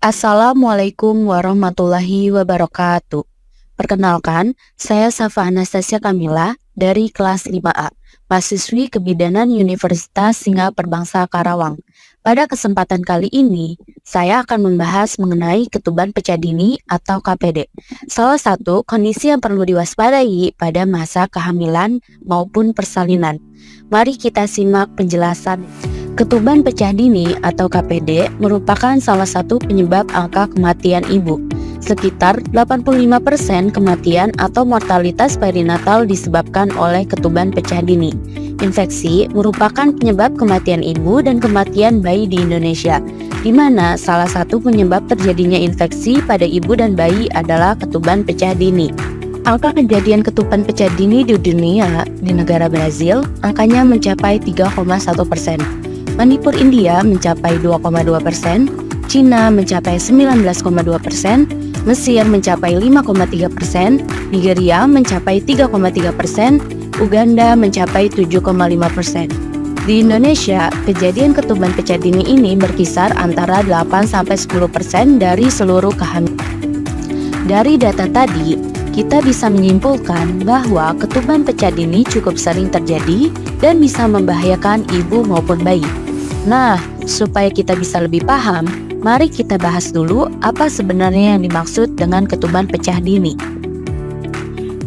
Assalamualaikum warahmatullahi wabarakatuh. Perkenalkan, saya Safa Anastasia Kamila dari kelas 5A, mahasiswi Kebidanan Universitas Singapura Perbangsa Karawang. Pada kesempatan kali ini, saya akan membahas mengenai ketuban pecah dini atau KPD. Salah satu kondisi yang perlu diwaspadai pada masa kehamilan maupun persalinan. Mari kita simak penjelasan. Ketuban pecah dini atau KPD merupakan salah satu penyebab angka kematian ibu. Sekitar 85% kematian atau mortalitas perinatal disebabkan oleh ketuban pecah dini. Infeksi merupakan penyebab kematian ibu dan kematian bayi di Indonesia, di mana salah satu penyebab terjadinya infeksi pada ibu dan bayi adalah ketuban pecah dini. Angka kejadian ketuban pecah dini di dunia di negara Brazil, angkanya mencapai 3,1%. Manipur India mencapai 2,2%, Cina mencapai 19,2%, Mesir mencapai 5,3%, Nigeria mencapai 3,3%, Uganda mencapai 7,5%. Di Indonesia, kejadian ketuban pecah dini ini berkisar antara 8-10% dari seluruh kehamilan. Dari data tadi, kita bisa menyimpulkan bahwa ketuban pecah dini cukup sering terjadi dan bisa membahayakan ibu maupun bayi. Nah, supaya kita bisa lebih paham, mari kita bahas dulu apa sebenarnya yang dimaksud dengan ketuban pecah dini.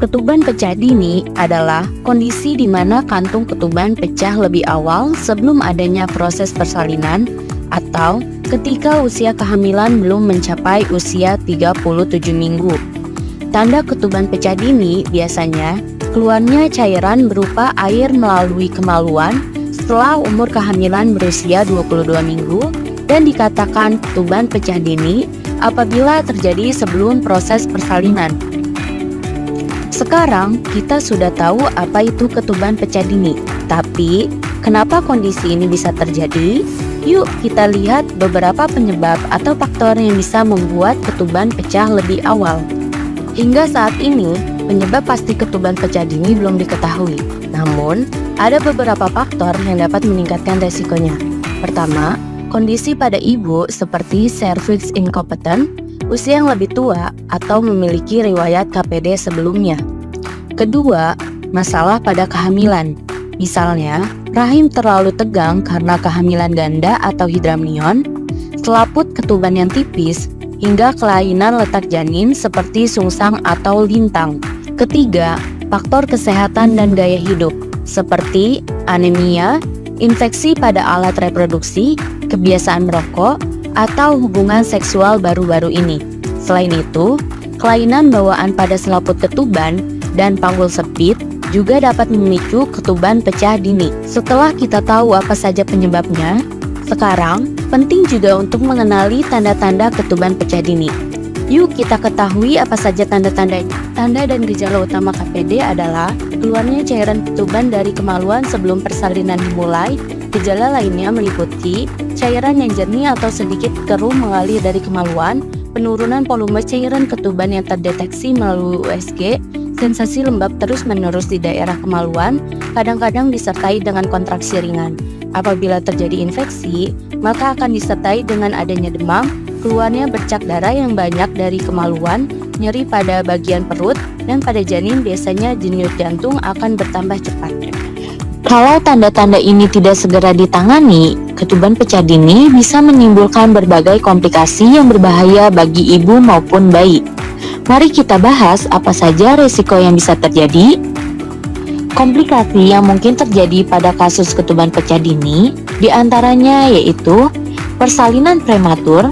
Ketuban pecah dini adalah kondisi di mana kantung ketuban pecah lebih awal sebelum adanya proses persalinan atau ketika usia kehamilan belum mencapai usia 37 minggu. Tanda ketuban pecah dini biasanya keluarnya cairan berupa air melalui kemaluan setelah umur kehamilan berusia 22 minggu dan dikatakan ketuban pecah dini apabila terjadi sebelum proses persalinan. Sekarang kita sudah tahu apa itu ketuban pecah dini, tapi kenapa kondisi ini bisa terjadi? Yuk kita lihat beberapa penyebab atau faktor yang bisa membuat ketuban pecah lebih awal. Hingga saat ini, penyebab pasti ketuban pecah dini belum diketahui. Namun, ada beberapa faktor yang dapat meningkatkan resikonya. Pertama, kondisi pada ibu seperti cervix incompetent, usia yang lebih tua, atau memiliki riwayat KPD sebelumnya. Kedua, masalah pada kehamilan. Misalnya, rahim terlalu tegang karena kehamilan ganda atau hidramnion, selaput ketuban yang tipis, hingga kelainan letak janin seperti sungsang atau lintang. Ketiga, faktor kesehatan dan gaya hidup, seperti anemia, infeksi pada alat reproduksi, kebiasaan merokok, atau hubungan seksual baru-baru ini. Selain itu, kelainan bawaan pada selaput ketuban dan panggul sempit juga dapat memicu ketuban pecah dini. Setelah kita tahu apa saja penyebabnya, sekarang penting juga untuk mengenali tanda-tanda ketuban pecah dini. Yuk kita ketahui apa saja tanda-tandanya. Tanda dan gejala utama KPD adalah keluarnya cairan ketuban dari kemaluan sebelum persalinan dimulai. Gejala lainnya meliputi cairan yang jernih atau sedikit keruh mengalir dari kemaluan, penurunan volume cairan ketuban yang terdeteksi melalui USG, sensasi lembab terus-menerus di daerah kemaluan, kadang-kadang disertai dengan kontraksi ringan. Apabila terjadi infeksi, maka akan disertai dengan adanya demam, keluarnya bercak darah yang banyak dari kemaluan, nyeri pada bagian perut, dan pada janin biasanya denyut jantung akan bertambah cepat. Kalau tanda-tanda ini tidak segera ditangani, ketuban pecah dini bisa menimbulkan berbagai komplikasi yang berbahaya bagi ibu maupun bayi. Mari kita bahas apa saja risiko yang bisa terjadi. Komplikasi yang mungkin terjadi pada kasus ketuban pecah dini diantaranya yaitu persalinan prematur,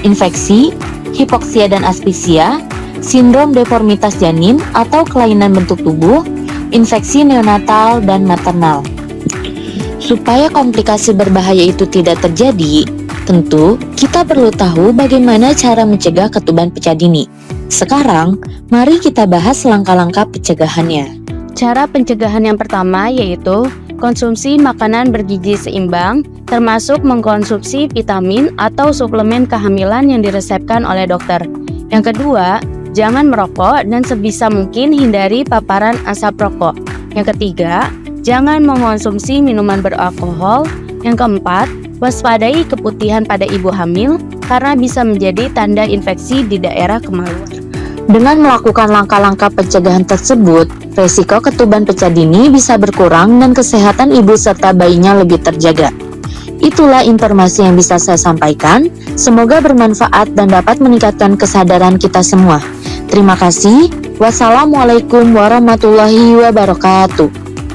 infeksi, hipoksia dan aspiksia, sindrom deformitas janin atau kelainan bentuk tubuh, infeksi neonatal dan maternal. Supaya komplikasi berbahaya itu tidak terjadi, tentu kita perlu tahu bagaimana cara mencegah ketuban pecah dini. Sekarang, mari kita bahas langkah-langkah pencegahannya. Cara pencegahan yang pertama yaitu konsumsi makanan bergizi seimbang, termasuk mengkonsumsi vitamin atau suplemen kehamilan yang diresepkan oleh dokter. Yang kedua, jangan merokok dan sebisa mungkin hindari paparan asap rokok. Yang ketiga, jangan mengonsumsi minuman beralkohol. Yang keempat, waspadai keputihan pada ibu hamil. karena bisa menjadi tanda infeksi di daerah kemaluan. Dengan melakukan langkah-langkah pencegahan tersebut, resiko ketuban pecah dini bisa berkurang dan kesehatan ibu serta bayinya lebih terjaga. Itulah informasi yang bisa saya sampaikan. Semoga bermanfaat dan dapat meningkatkan kesadaran kita semua. Terima kasih. Wassalamualaikum warahmatullahi wabarakatuh.